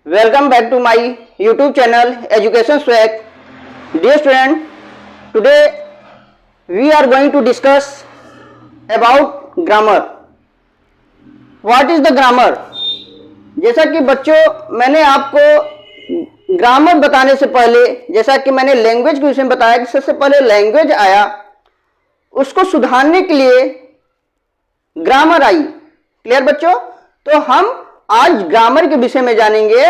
Welcome back to my YouTube channel Education Swag. Dear student, today we are going to discuss about grammar. What is the grammar? जैसा कि बच्चों मैंने आपको grammar बताने से पहले, जैसा कि मैंने लैंग्वेज के विषय में बताया कि सबसे पहले लैंग्वेज आया, उसको सुधारने के लिए ग्रामर आई। क्लियर बच्चों? तो हम आज ग्रामर के विषय में जानेंगे,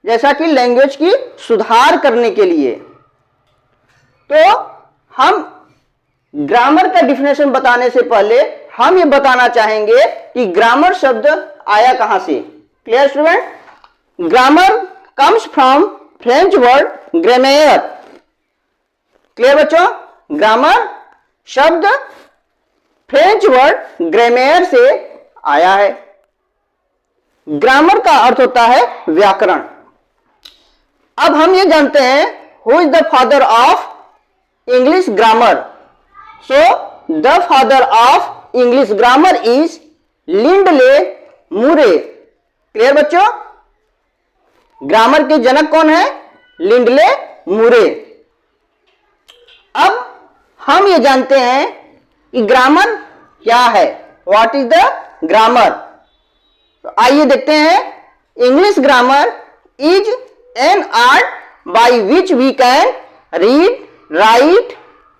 जैसा कि लैंग्वेज की सुधार करने के लिए। तो हम ग्रामर का डिफिनेशन बताने से पहले हम ये बताना चाहेंगे कि ग्रामर शब्द आया कहां से। Clear student? Grammar comes from French word grammaire. Clear बच्चों? ग्रामर शब्द फ्रेंच वर्ड ग्रामेयर से आया है। ग्रामर का अर्थ होता है व्याकरण। अब हम ये जानते हैं who is the father of English grammar. So the father of English grammar is Lindley Murray. Clear बच्चों? ग्रामर के जनक कौन है? Lindley Murray. अब हम ये जानते हैं कि ग्रामर क्या है। What is the grammar? तो आइए देखते हैं। English grammar is an art by which we can read, write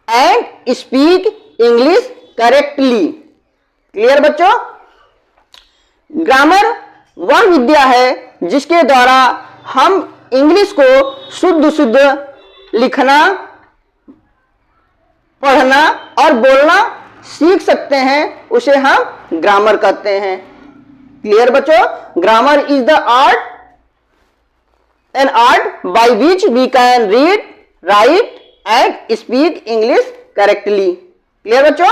and speak English correctly. Clear बच्चों? ग्रामर वह विद्या है जिसके द्वारा हम इंग्लिश को शुद्ध शुद्ध लिखना, पढ़ना और बोलना सीख सकते हैं, उसे हम ग्रामर कहते हैं। क्लियर बच्चों? Grammar is the art, an art by which we can read, write and speak English correctly. Clear बच्चों?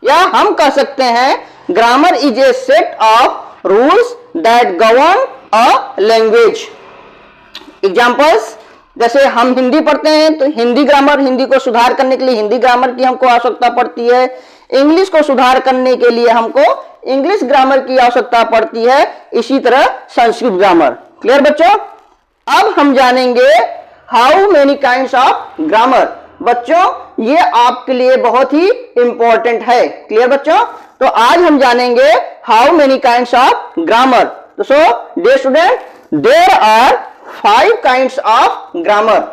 या हम कह सकते हैं grammar is a set of rules that govern a language. Examples, जैसे हम हिंदी पढ़ते हैं तो हिंदी ग्रामर, हिंदी को सुधार करने के लिए हिंदी ग्रामर की हमको आवश्यकता पड़ती है। इंग्लिश को सुधार करने के लिए हमको इंग्लिश ग्रामर की आवश्यकता पड़ती है। इसी तरह संस्कृत ग्रामर। क्लियर बच्चों? अब हम जानेंगे how many kinds of grammar. बच्चों ये आपके लिए बहुत ही इंपॉर्टेंट है। क्लियर बच्चों? तो आज हम जानेंगे how many kinds of grammar. तो so dear student, there are 5 kinds of grammar.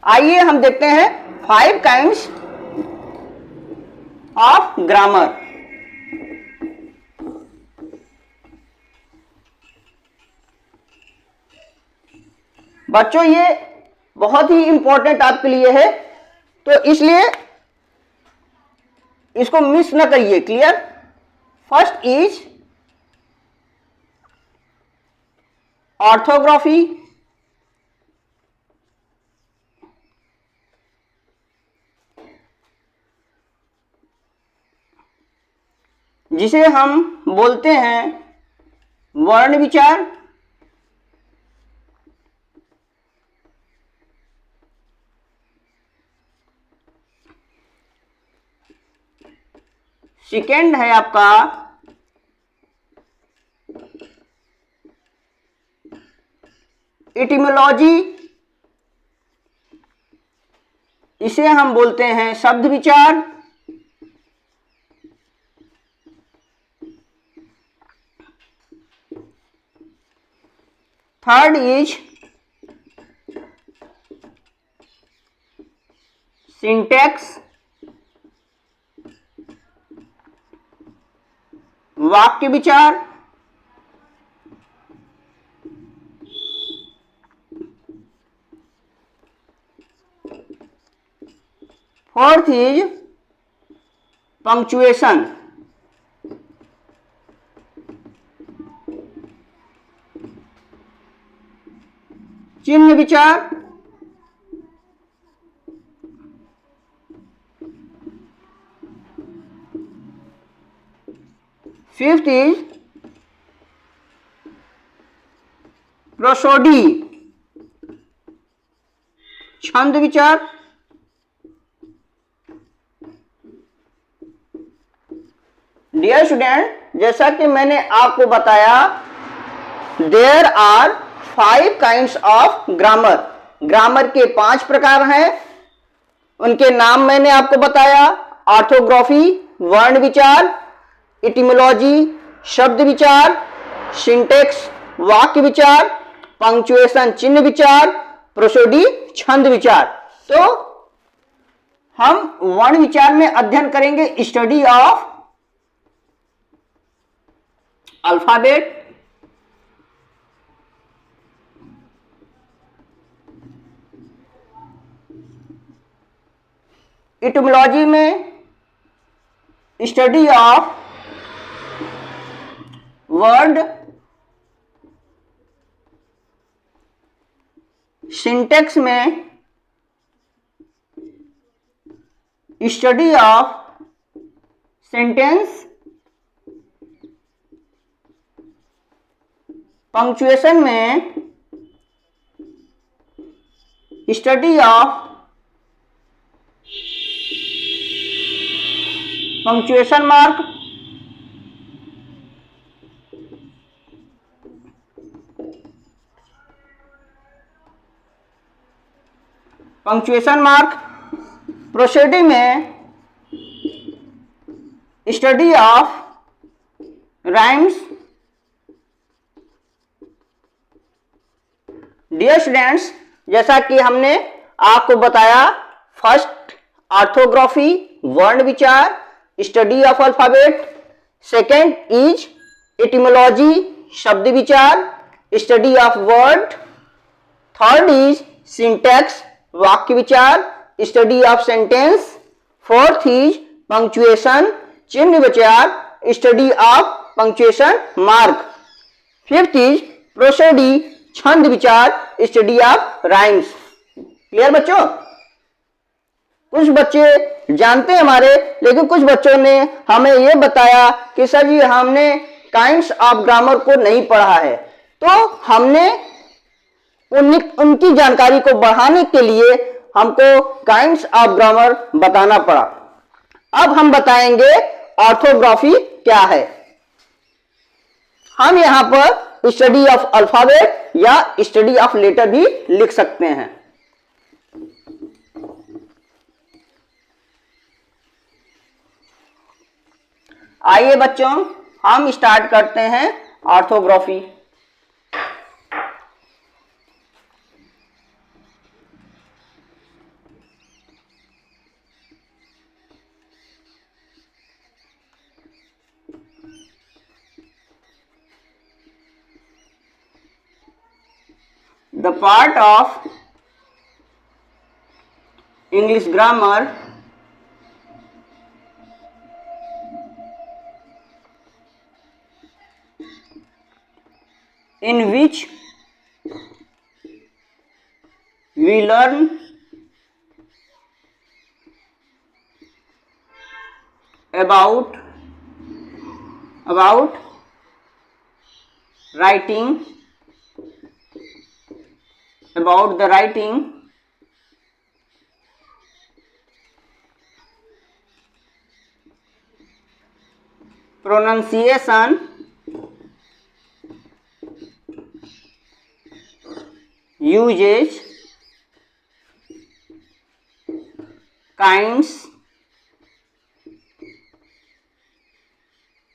आइए हम देखते हैं 5 काइंड्स ऑफ ग्रामर। बच्चों ये बहुत ही इंपॉर्टेंट आपके लिए है, तो इसलिए इसको मिस न करिए। क्लियर? फर्स्ट इज ऑर्थोग्राफी, जिसे हम बोलते हैं वर्ण विचार। सेकेंड है आपका एटिमोलॉजी, इसे हम बोलते हैं शब्द विचार। थर्ड इज सिंटैक्स, वाक्य विचार। फोर्थ इज पंक्चुएशन, चिन्ह विचार। फिफ्थ इज प्रोसोडी, छंद विचार। डियर स्टूडेंट, जैसा कि मैंने आपको बताया there are 5 kinds of grammar. Grammar के 5 प्रकार हैं, उनके नाम मैंने आपको बताया। ऑर्थोग्राफी वर्ण विचार, इटिमोलॉजी शब्द विचार, सिंटेक्स वाक्य विचार, पंक्चुएशन चिन्ह विचार, प्रोसोडी छंद विचार। तो हम वर्ण विचार में अध्ययन करेंगे स्टडी ऑफ अल्फाबेट, इटिमोलॉजी में स्टडी ऑफ वर्ड, सिंटेक्स में स्टडी ऑफ सेंटेंस, पंक्चुएशन में study of punctuation mark, punctuation mark, prosody में study of rhymes. Dear students, जैसा कि हमने आपको बताया, फर्स्ट ऑर्थोग्राफी वर्ण विचार, study of alphabet, second is etymology शब्द विचार, study of word, third is syntax वाक्य विचार, study of sentence, fourth is punctuation चिन्ह विचार, study of punctuation mark, fifth is prosody छंद विचार, स्टडी ऑफ राइम्स। क्लियर बच्चों? कुछ बच्चे जानते हैं हमारे, लेकिन कुछ बच्चों ने हमें यह बताया कि सर जी हमने काइंड्स ऑफ ग्रामर को नहीं पढ़ा है, तो हमने उनकी जानकारी को बढ़ाने के लिए हमको काइंड्स ऑफ ग्रामर बताना पड़ा। अब हम बताएंगे ऑर्थोग्राफी क्या है। हम यहां पर स्टडी ऑफ अल्फाबेट या स्टडी ऑफ लेटर भी लिख सकते हैं। आइए बच्चों, हम स्टार्ट करते हैं orthography. The part of English grammar in which we learn about writing, about the writing, pronunciation, usage, kinds,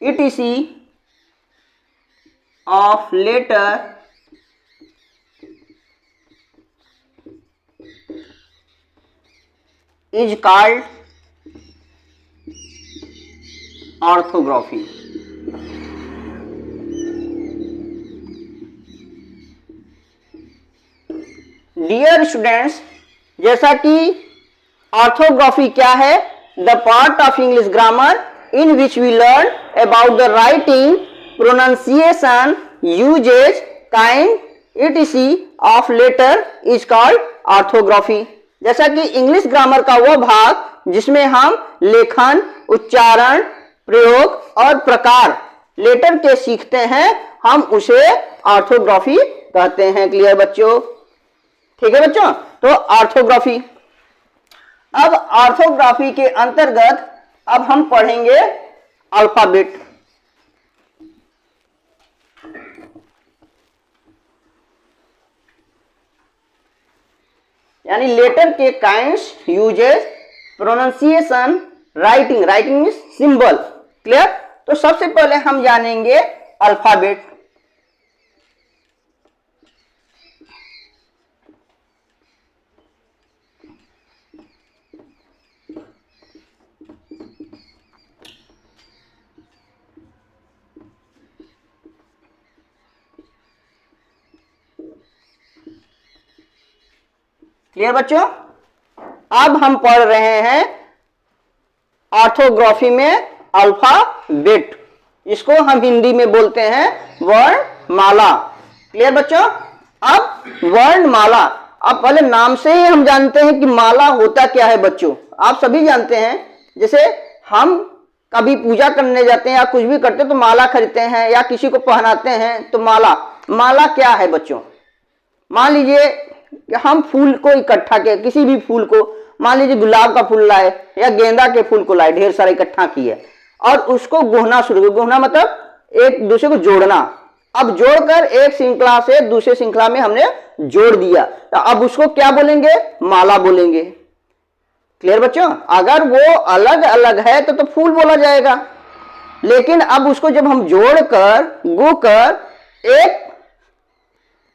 etc. of letter is called orthography. Dear students, जैसा कि ऑर्थोग्राफी क्या है? The part of English grammar in which we learn about the writing, pronunciation, usages, kind etc. Of letter is called orthography. जैसा कि English grammar का वो भाग जिसमें हम लेखन, उच्चारण, प्रयोग और प्रकार लेटर के सीखते हैं, हम उसे ऑर्थोग्राफी कहते हैं। क्लियर बच्चों? ठीक है बच्चों, तो ऑर्थोग्राफी। अब ऑर्थोग्राफी के अंतर्गत अब हम पढ़ेंगे अल्फाबेट। यानी लेटर के kinds uses pronunciation writing, writing means symbol. Clear? तो सबसे पहले हम जानेंगे अल्फाबेट। क्लियर बच्चों? अब हम पढ़ रहे हैं ऑर्थोग्राफी में अल्फाबेट। इसको हम हिंदी में बोलते हैं वर्णमाला। क्लियर बच्चों? अब वर्णमाला, अब पहले नाम से ही हम जानते हैं कि माला होता क्या है बच्चों। आप सभी जानते हैं, जैसे हम कभी पूजा करने जाते हैं या कुछ भी करते हैं तो माला खरीदते हैं या किसी को पहनाते हैं तो माला। माला क्या है बच्चों? मान लीजिए कि हम फूल को इकट्ठा किए, किसी भी फूल को, मान लीजिए गुलाब का फूल लाए या गेंदा के फूल को लाए, ढेर सारा इकट्ठा किए और उसको गोहना शुरू किया। गोहना मतलब एक दूसरे को जोड़ना। अब जोड़कर एक श्रृंखला से दूसरे श्रृंखला में हमने जोड़ दिया, तो अब उसको क्या बोलेंगे? माला बोलेंगे। क्लियर बच्चों? अगर वो अलग अलग है तो फूल बोला जाएगा, लेकिन अब उसको जब हम जोड़कर गोकर एक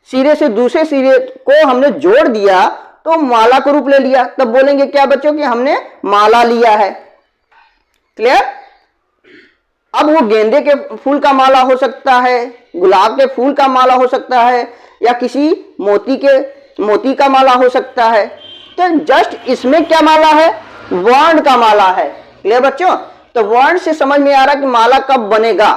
सिरे से दूसरे सिरे को हमने जोड़ दिया तो माला को रूप ले लिया, तब बोलेंगे क्या बच्चों कि हमने माला लिया है। क्लियर? अब वो गेंदे के फूल का माला हो सकता है, गुलाब के फूल का माला हो सकता है या किसी मोती का माला हो सकता है। तो जस्ट इसमें क्या माला है? वर्ण का माला है। क्लियर बच्चों? तो वर्ण से समझ में आ रहा कि माला कब बनेगा।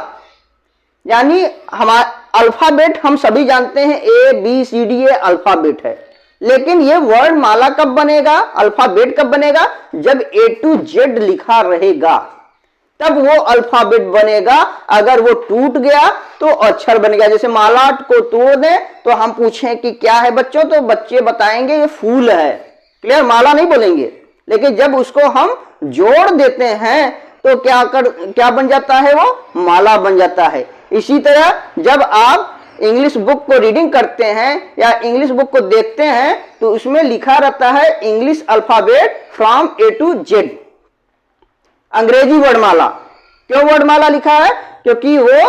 यानी हमारा अल्फाबेट हम सभी जानते हैं ए बी सी डी, ये अल्फाबेट है, लेकिन ये वर्ण माला कब बनेगा, अल्फाबेट कब बनेगा? जब ए टू जेड लिखा रहेगा तब वो अल्फाबेट बनेगा। अगर वो टूट गया तो अक्षर बन गया। जैसे माला को तोड़ दें तो हम पूछें कि क्या है बच्चों, तो बच्चे बताएंगे ये फूल है। क्लियर? माला नहीं बोलेंगे। लेकिन जब उसको हम जोड़ देते हैं तो क्या बन जाता है? वो माला बन जाता है। इसी तरह जब आप इंग्लिश बुक को रीडिंग करते हैं या इंग्लिश बुक को देखते हैं तो उसमें लिखा रहता है English alphabet from A to Z, अंग्रेजी वर्णमाला। क्यों वर्णमाला लिखा है? क्योंकि वो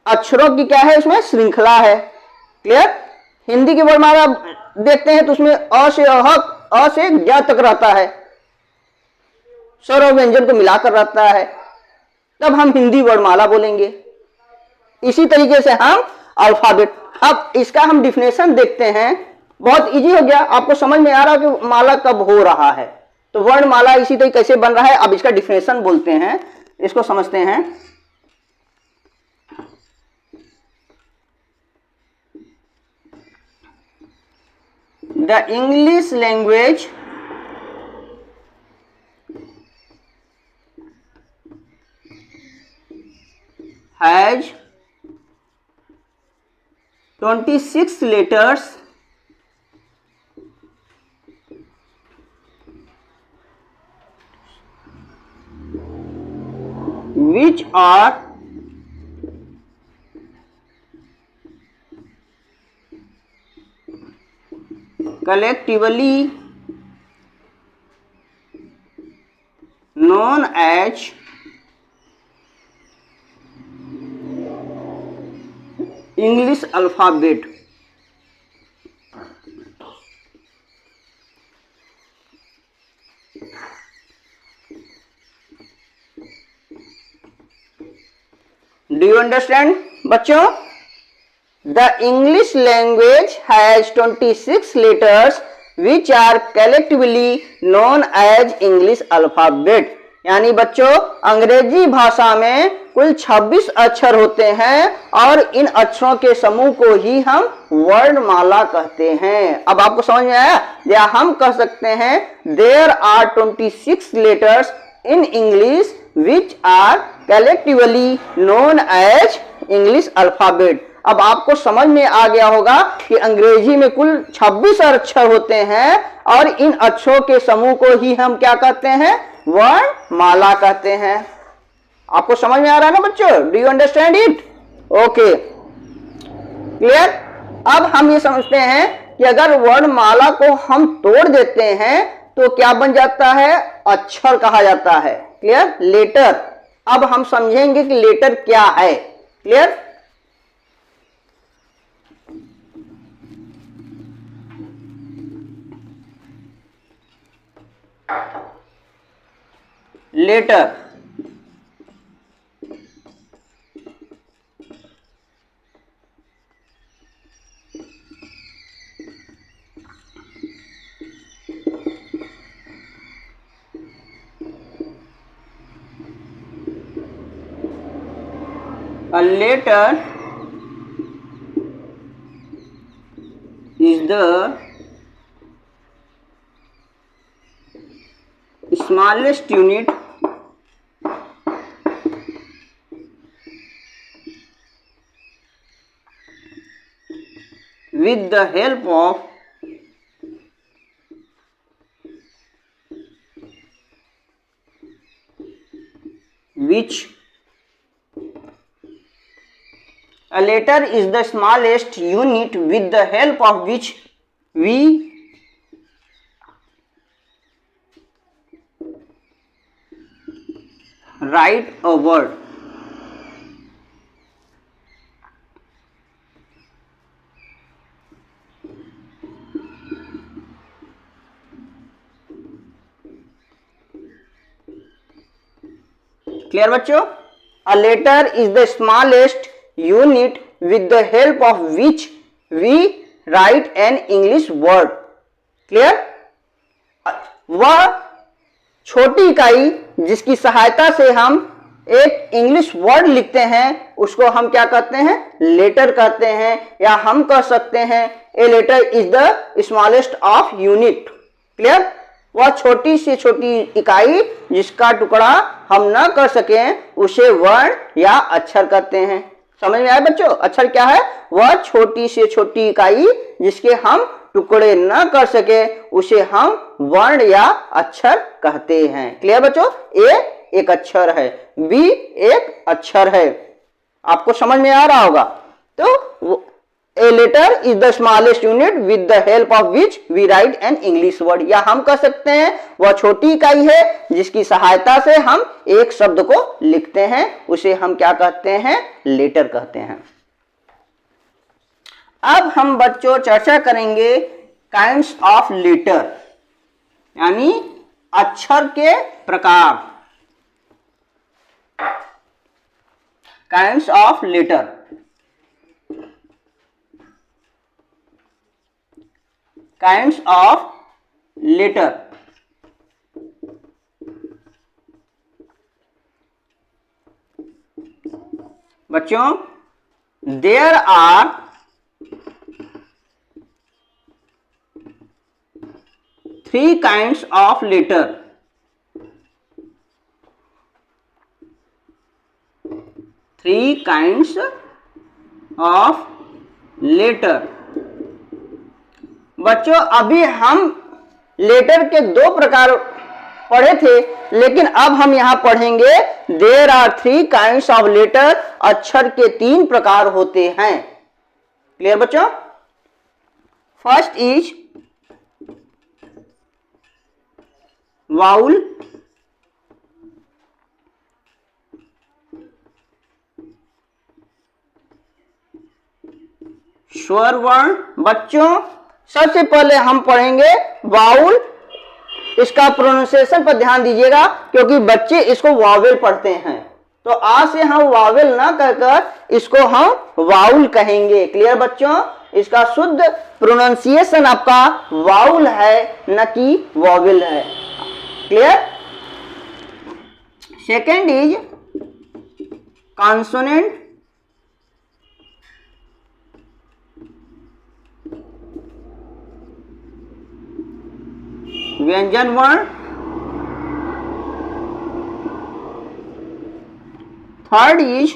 अक्षरों की क्या है, उसमें श्रृंखला है। क्लियर? हिंदी की वर्णमाला देखते हैं तो उसमें अ से अहक, अ से ज्ञ तक रहता है, स्वर और व्यंजन को मिलाकर रहता है, तब हम हिंदी वर्णमाला बोलेंगे। इसी तरीके से हम अल्फाबेट। अब इसका हम डिफिनेशन देखते हैं, बहुत इजी हो गया, आपको समझ में आ रहा है कि माला कब हो रहा है। तो वर्णमाला इसी तरीके कैसे बन रहा है, अब इसका डिफिनेशन बोलते हैं, इसको समझते हैं। The English language has 26 letters which are collectively known as English alphabet. Do you understand बच्चों? The English language has 26 letters which are collectively known as English alphabet. यानी बच्चों अंग्रेजी भाषा में कुल 26 अक्षर होते हैं और इन अक्षरों के समूह को ही हम वर्णमाला कहते हैं। अब आपको समझ में आया? या हम कह सकते हैं there are 26 letters in English which are collectively known as English alphabet. अब आपको समझ में आ गया होगा कि अंग्रेजी में कुल 26 अक्षर होते हैं और इन अक्षरों के समूह को ही हम क्या कहते हैं? वर्णमाला कहते हैं। आपको समझ में आ रहा है ना बच्चों? Do you understand it? Okay, clear? अब हम ये समझते हैं कि अगर वर्णमाला को हम तोड़ देते हैं तो क्या बन जाता है, अक्षर कहा जाता है। Clear, letter. अब हम समझेंगे कि लेटर क्या है। Clear, letter A letter is the smallest unit with the help of which a letter is the smallest unit with the help of which we write a word. Clear बच्चों? A letter is the smallest unit with the help of which we write an English word. Clear? वह छोटी इकाई जिसकी सहायता से हम एक English word लिखते हैं उसको हम क्या कहते हैं, लेटर कहते हैं, या हम कह सकते हैं a letter is the smallest of unit. Clear, वह छोटी से छोटी इकाई जिसका टुकड़ा हम ना कर सकें उसे वर्ण या अक्षर कहते हैं। समझ में आया बच्चों? अक्षर क्या है? वह छोटी से छोटी इकाई जिसके हम टुकड़े न कर सके उसे हम वर्ण या अक्षर कहते हैं। क्लियर बच्चों? ए एक अक्षर है, बी एक अक्षर है। आपको समझ में आ रहा होगा। तो a letter is the smallest unit with the help of which we write an English word, या हम कह सकते हैं वह छोटी इकाई है जिसकी सहायता से हम एक शब्द को लिखते हैं उसे हम क्या कहते हैं, लेटर कहते हैं। अब हम बच्चों चर्चा करेंगे काइंड्स ऑफ लेटर, यानी अक्षर के प्रकार। Kinds of letter. Kinds of letter. बच्चों, there are three kinds of letter. Three kinds of letter. बच्चों, अभी हम लेटर के दो प्रकार पढ़े थे, लेकिन अब हम यहां पढ़ेंगे there are three kinds of letter. अक्षर के तीन प्रकार होते हैं। क्लियर बच्चों? फर्स्ट इज वाउल, स्वर वर्ण। बच्चों, सबसे पहले हम पढ़ेंगे वाउल। इसका प्रोनाउंसिएशन पर ध्यान दीजिएगा क्योंकि बच्चे इसको वावेल पढ़ते हैं, तो आज से हम वावेल ना कहकर इसको हम वाउल कहेंगे। क्लियर बच्चों? इसका शुद्ध प्रोनाउंसिएशन आपका वाउल है, न कि वावेल है। क्लियर? सेकेंड इज कॉन्सोनेंट, व्यंजन वर्ण। थर्ड इज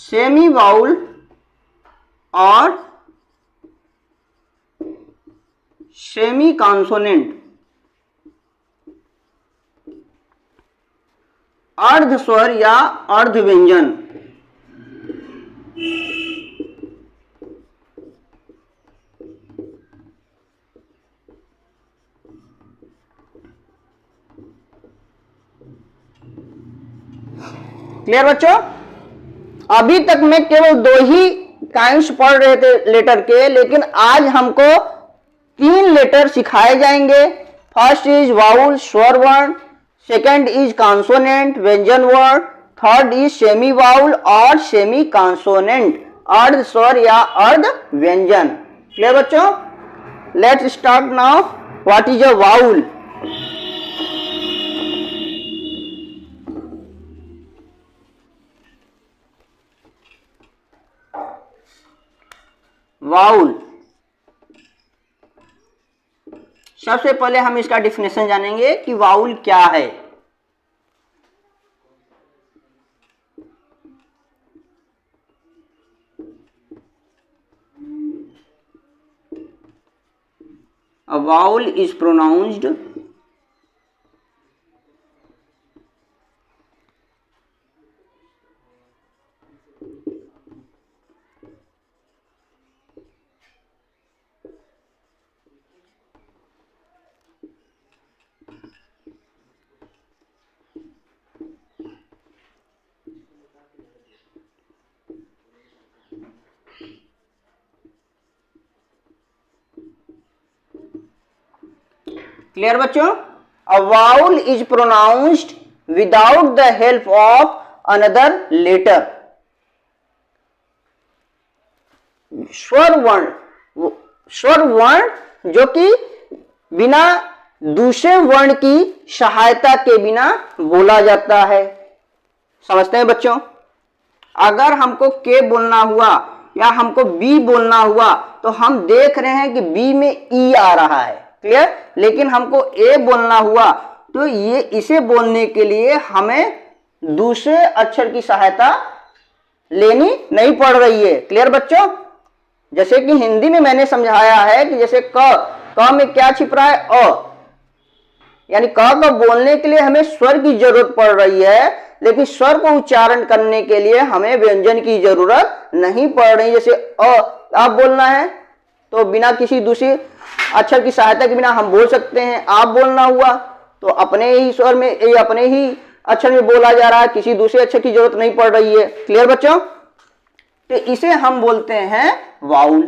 सेमी वाउल और सेमी कॉन्सोनेंट। अर्ध स्वर या अर्ध व्यंजन। क्लियर बच्चों? अभी तक मैं केवल 2 ही काइंड्स पढ़ रहे थे लेटर के, लेकिन आज हमको 3 लेटर सिखाए जाएंगे। फर्स्ट इज वाउल स्वर वर्ण, सेकंड इज कॉन्सोनेंट व्यंजन वर्ण, थर्ड इज सेमी वाउल और सेमी कॉन्सोनेंट अर्ध स्वर या अर्ध व्यंजन। क्लियर बच्चों? Let's start now. What is a vowel? Vowel, सबसे पहले हम इसका डिफिनेशन जानेंगे कि वाउल क्या है। A vowel is pronounced clear बच्चों? A vowel is pronounced without the help of another letter. स्वर वर्ण जो कि बिना दूसरे वर्ण की सहायता के बिना बोला जाता है। समझते हैं बच्चों? अगर हमको के बोलना हुआ या हमको बी बोलना हुआ तो हम देख रहे हैं कि बी में ई आ रहा है। क्लियर? लेकिन हमको ए बोलना हुआ तो ये इसे बोलने के लिए हमें दूसरे अक्षर की सहायता लेनी नहीं पड़ रही है। क्लियर बच्चों? जैसे कि हिंदी में मैंने समझाया है कि जैसे क में क्या छिप रहा है? अ, यानी क को बोलने के लिए हमें स्वर की जरूरत पड़ रही है, लेकिन स्वर को उच्चारण करने के लिए हमें व्यंजन की जरूरत नहीं पड़ रही। जैसे आप बोलना है तो बिना किसी दूसरी अक्षर की सहायता के बिना हम बोल सकते हैं। आप बोलना हुआ तो अपने ही स्वर में, अपने ही अक्षर में बोला जा रहा है, किसी दूसरे अक्षर की जरूरत नहीं पड़ रही है। क्लियर बच्चों? तो इसे हम बोलते हैं वाउल।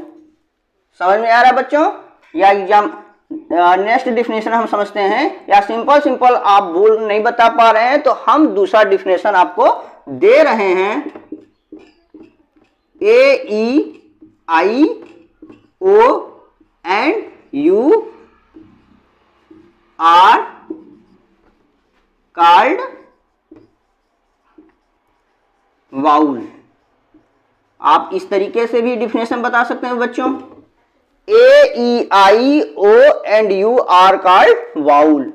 समझ में आ रहा है बच्चों? या एग्जाम नेक्स्ट डिफिनेशन हम समझते हैं, या सिंपल आप बोल नहीं बता पा रहे हैं तो हम दूसरा डिफिनेशन आपको दे रहे हैं। A E I O and U are called vowel. आप इस तरीके से भी डिफिनेशन बता सकते हैं बच्चों। A E I O and U are called vowel.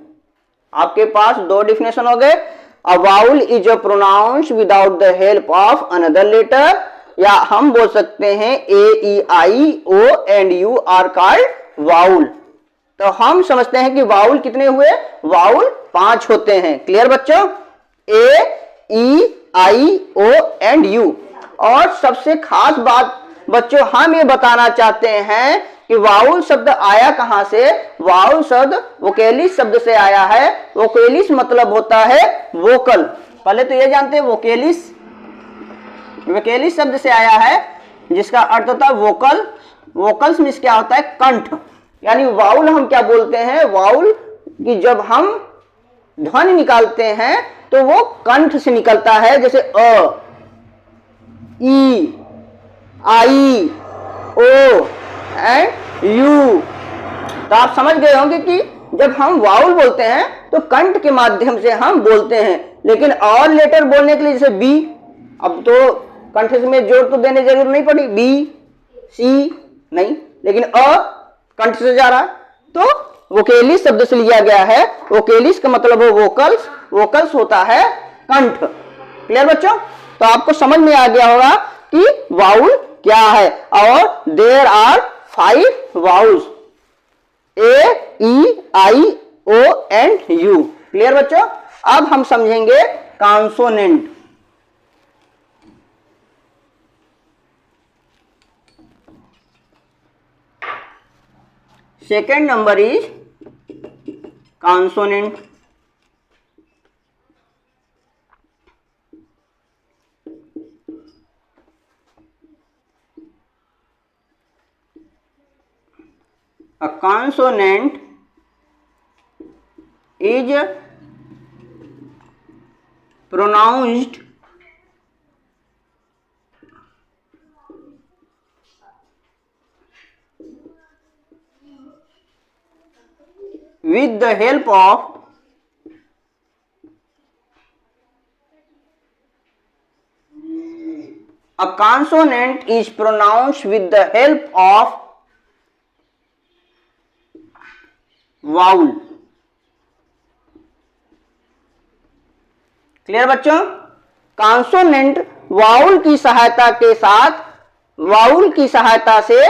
आपके पास 2 डिफिनेशन हो गए। A vowel is a pronounce without the help of another letter, या हम बोल सकते हैं A E I O and U are called vowel. तो हम समझते हैं कि वाउल कितने हुए? वाउल 5 होते हैं। क्लियर बच्चों? A E I O and you. और सबसे खास बात बच्चों हम ये बताना चाहते हैं कि वाउल शब्द आया कहां से? वाउल शब्द वोकेलिस शब्द से आया है। वोकेलिस मतलब होता है वोकल। पहले तो ये जानते हैं वोकेलिस शब्द से आया है, जिसका अर्थ होता है वोकल। वोकल्स में क्या होता है? कंठ। यानी वाउल हम क्या बोलते हैं? वाउल कि जब हम ध्वनि निकालते हैं तो वो कंठ से निकलता है। जैसे अ, ई, आई, ओ एंड यू। तो आप समझ गए होंगे कि जब हम वाउल बोलते हैं तो कंठ के माध्यम से हम बोलते हैं। लेकिन और लेटर बोलने के लिए जैसे बी, अब तो कंठ में जोर तो देने जरूर नहीं पड़ी, बी सी नहीं, लेकिन अ कंठ से जा रहा है तो वोकेलिस शब्द से लिया गया है। वोकेलिस का मतलब हो वोकल्स, वोकल्स होता है कंठ। क्लियर बच्चों? तो आपको समझ में आ गया होगा कि वाउल क्या है। और there are 5 vowels, A E I O and U. Clear बच्चों? अब हम समझेंगे consonant. Second number is consonant. A consonant is pronounced with the help of a consonant is pronounced with the help of vowel. Clear बच्चों? Consonant vowel की सहायता के साथ, vowel की सहायता से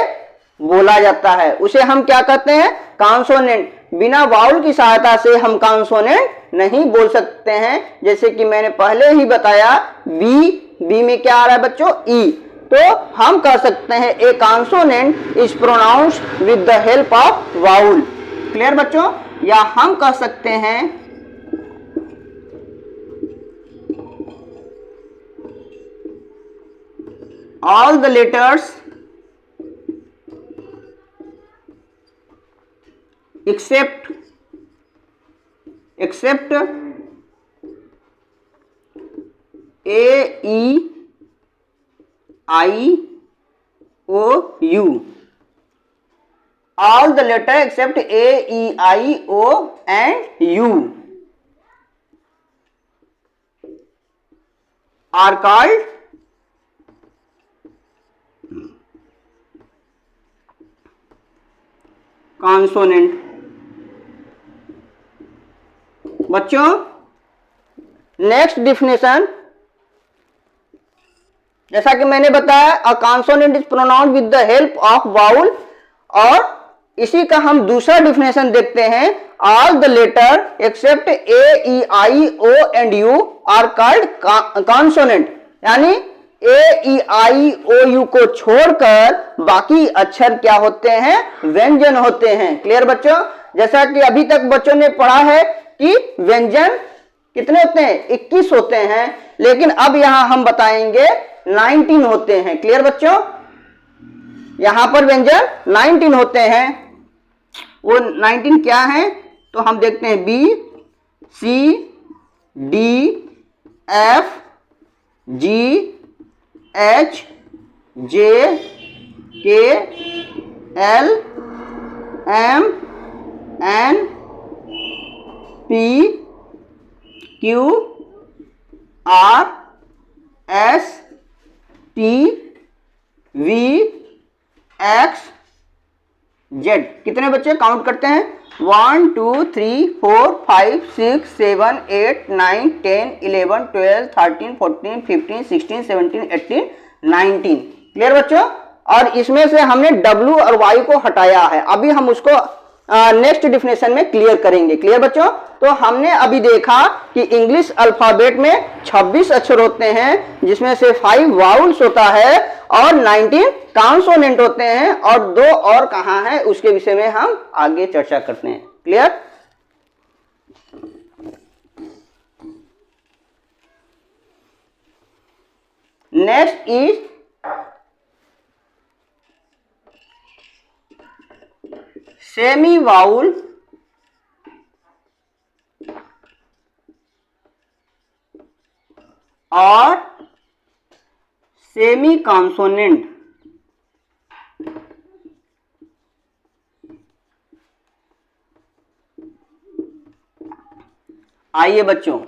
बोला जाता है, उसे हम क्या कहते हैं? कॉन्सोनेंट। बिना वाउल की सहायता से हम कॉन्सोनेंट नहीं बोल सकते हैं। जैसे कि मैंने पहले ही बताया, बी में क्या आ रहा है बच्चों? ई। तो हम कह सकते हैं a consonant is pronounced with the help of vowel. Clear बच्चों? या हम कह सकते हैं all the letters except A, E, I, O, U, all the letter except A, E, I, O and U are called consonant। बच्चों next definition, जैसा कि मैंने बताया, a consonant is pronounced with the help of vowel, और इसी का हम दूसरा डिफिनेशन देखते हैं, all the letter except A, E, I, O and U are called consonant. यानी A, E, I, O, you को छोड़कर बाकी अक्षर क्या होते हैं? व्यंजन होते हैं। क्लियर बच्चों? जैसा कि अभी तक बच्चों ने पढ़ा है कि व्यंजन कितने होते हैं? 21 होते हैं, लेकिन अब यहां हम बताएंगे 19 होते हैं। क्लियर बच्चों? यहां पर व्यंजन 19 होते हैं। वो 19 क्या है? तो हम देखते हैं B, C, D, F, G, H, J, K, L, M, N, P, Q, R, S, T, V, X, Z. कितने बच्चे काउंट करते हैं? 1 2 3 4 5 6 7 8 9 10 11 12 13 14 15 16 17 18 19। क्लियर बच्चों? और इसमें से हमने W और Y को हटाया है। अभी हम उसको नेक्स्ट डिफिनेशन में क्लियर करेंगे। क्लियर बच्चों? तो हमने अभी देखा कि इंग्लिश अल्फाबेट में 26 अक्षर होते हैं, जिसमें से 5 वाउल्स होता है और 19 कॉन्सोनेंट होते हैं, और 2 और कहां है उसके विषय में हम आगे चर्चा करते हैं। Clear? Next is semi vowel और सेमी कॉन्सोनेंट। आइए बच्चों,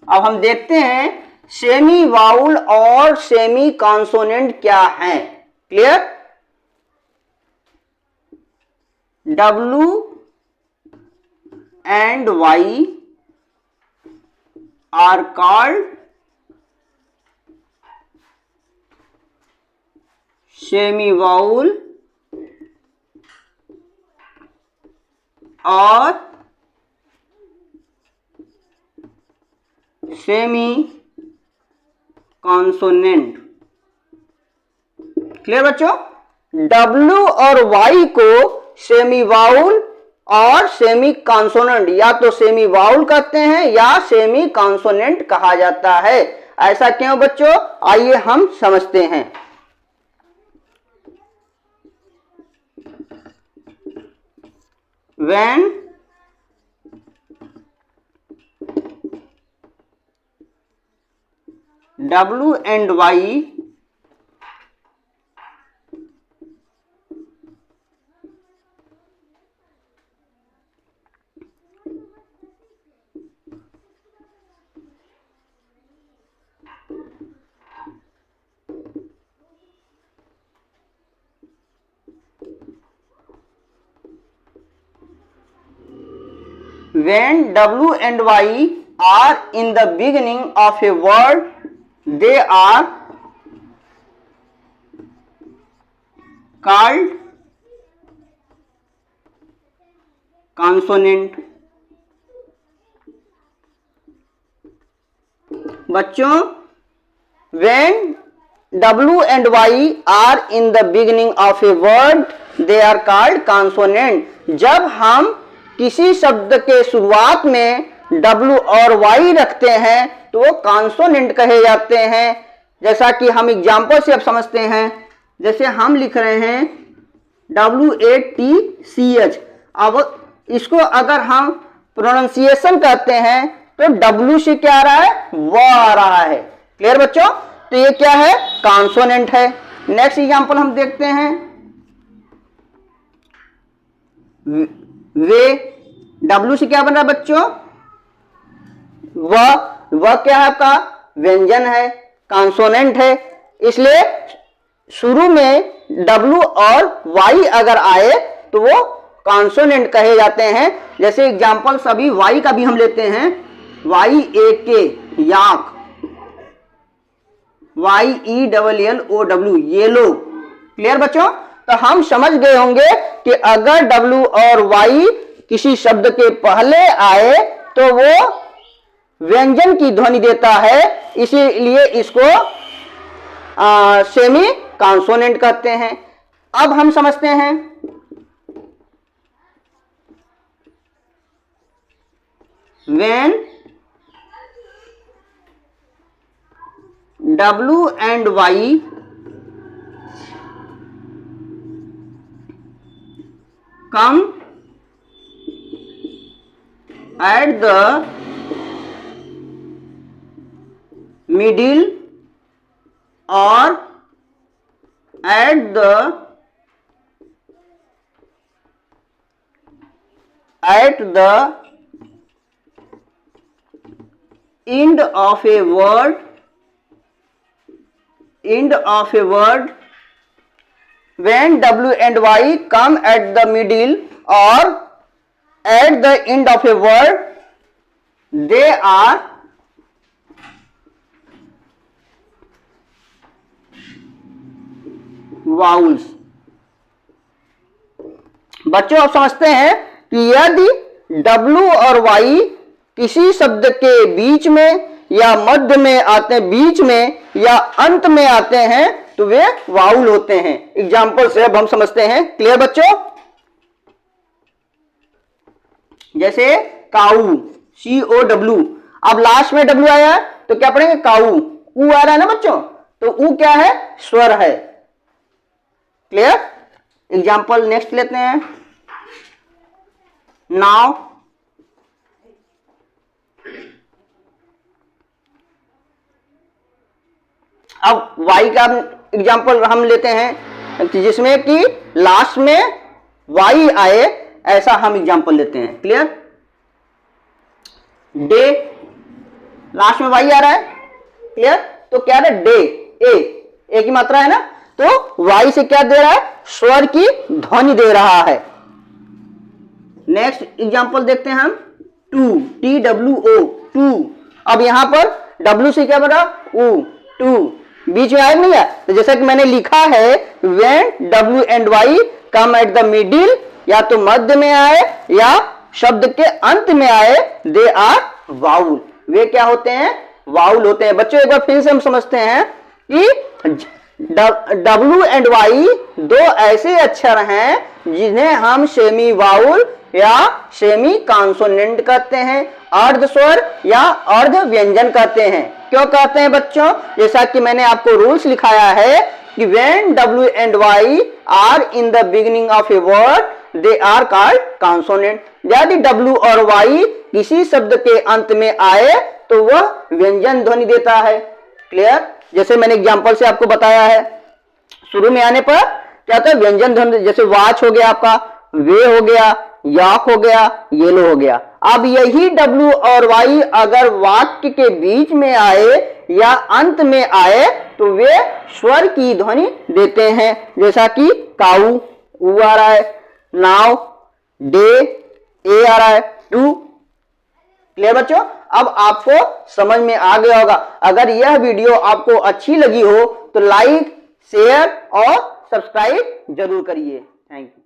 अब हम देखते हैं सेमी वाउल और सेमी कॉन्सोनेंट क्या है। Clear? W and Y are called semi vowel और सेमी कॉन्सोनेंट। क्लियर बच्चों? W और Y को सेमी वाउल और सेमी कॉन्सोनेंट या तो सेमी वाउल कहते हैं या सेमी कॉन्सोनेंट कहा जाता है। ऐसा क्यों बच्चों? आइए हम समझते हैं। When W and Y when W and Y are in the beginning of a word, they are called consonant। बच्चों, when W and Y are in the beginning of a word, they are called consonant। जब हम किसी शब्द के शुरुआत में W और Y रखते हैं तो वो कॉन्सोनेंट कहे जाते हैं। जैसा कि हम एग्जाम्पल से अब समझते हैं। जैसे हम लिख रहे हैं WATCH। अब इसको अगर हम प्रोनाउंसिएशन कहते हैं तो W से क्या आ रहा है? व आ रहा है। क्लियर बच्चों? तो ये क्या है? कॉन्सोनेंट है। नेक्स्ट एग्जाम्पल हम देखते हैं। वे, W से क्या बन रहा है बच्चों? वह क्या है आपका? व्यंजन है, कॉन्सोनेंट है। इसलिए शुरू में W और Y अगर आए तो वो कॉन्सोनेंट कहे जाते हैं। जैसे एग्जाम्पल सभी Y का भी हम लेते हैं। YAK याक, YELLOW येलो। क्लियर बच्चों? तो हम समझ गए होंगे कि अगर W और Y किसी शब्द के पहले आए तो वो व्यंजन की ध्वनि देता है, इसीलिए इसको सेमी कॉन्सोनेंट कहते हैं। अब हम समझते हैं when W and Y come at the middle or at the end of a word, when W and Y come at the middle or at the end of a word, they are vowels. बच्चों आप समझते हैं कि यदि W और Y किसी शब्द के बीच में या मध्य में आते हैं, बीच में या अंत में आते हैं तो वे वाउल होते हैं। एग्जाम्पल से अब हम समझते हैं। क्लियर बच्चों? जैसे काऊ, COW। अब लास्ट में W आया तो क्या पढ़ेंगे? काऊ। ऊ आ रहा है ना बच्चों, तो ऊ क्या है? स्वर है। क्लियर? एग्जाम्पल नेक्स्ट लेते हैं। नाउ अब Y का एग्जाम्पल हम लेते हैं जिसमें कि लास्ट में Y आए, ऐसा हम एग्जाम्पल लेते हैं। क्लियर? डे, लास्ट में Y आ रहा है। क्लियर? तो क्या है? डे, ए की मात्रा है ना, तो Y से क्या दे रहा है? स्वर की ध्वनि दे रहा है। नेक्स्ट एग्जाम्पल देखते हैं हम। Two, TWO, two. अब यहां पर W से क्या बना? ऊ, टू। बीच में आया नहीं है, तो जैसा कि मैंने लिखा है when W and Y come at the middle, या तो मध्य में आए या शब्द के अंत में आए, they are vowel। वे क्या होते हैं? वाउल होते हैं। बच्चों एक बार फिर से हम समझते हैं कि W एंड Y दो ऐसे अक्षर हैं जिन्हें हम सेमी वाउल या सेमी कॉन्सोनेंट कहते हैं, अर्ध स्वर या अर्ध व्यंजन कहते हैं। क्यों कहते हैं बच्चों? जैसा कि मैंने आपको रूल्स लिखाया है कि when W and Y are in the beginning of a word they are called consonant। यदि W और Y किसी शब्द के अंत में आए तो वह व्यंजन ध्वनि देता है। क्लियर? जैसे मैंने एग्जांपल से आपको बताया है, शुरू में आने पर क्या होता है? व्यंजन ध्वनि। जैसे वाच हो गया आपका, वे हो गया, याक हो गया, येलो हो गया। अब यही W और Y अगर वाक्य के बीच में आए या अंत में आए तो वे स्वर की ध्वनि देते हैं। जैसा कि काऊ, ऊ आ रहा है, नाव, डे, ए आ रहा है, टू। क्लियर बच्चों? अब आपको समझ में आ गया होगा। अगर यह वीडियो आपको अच्छी लगी हो तो लाइक, शेयर और सब्सक्राइब जरूर करिए। Thank you.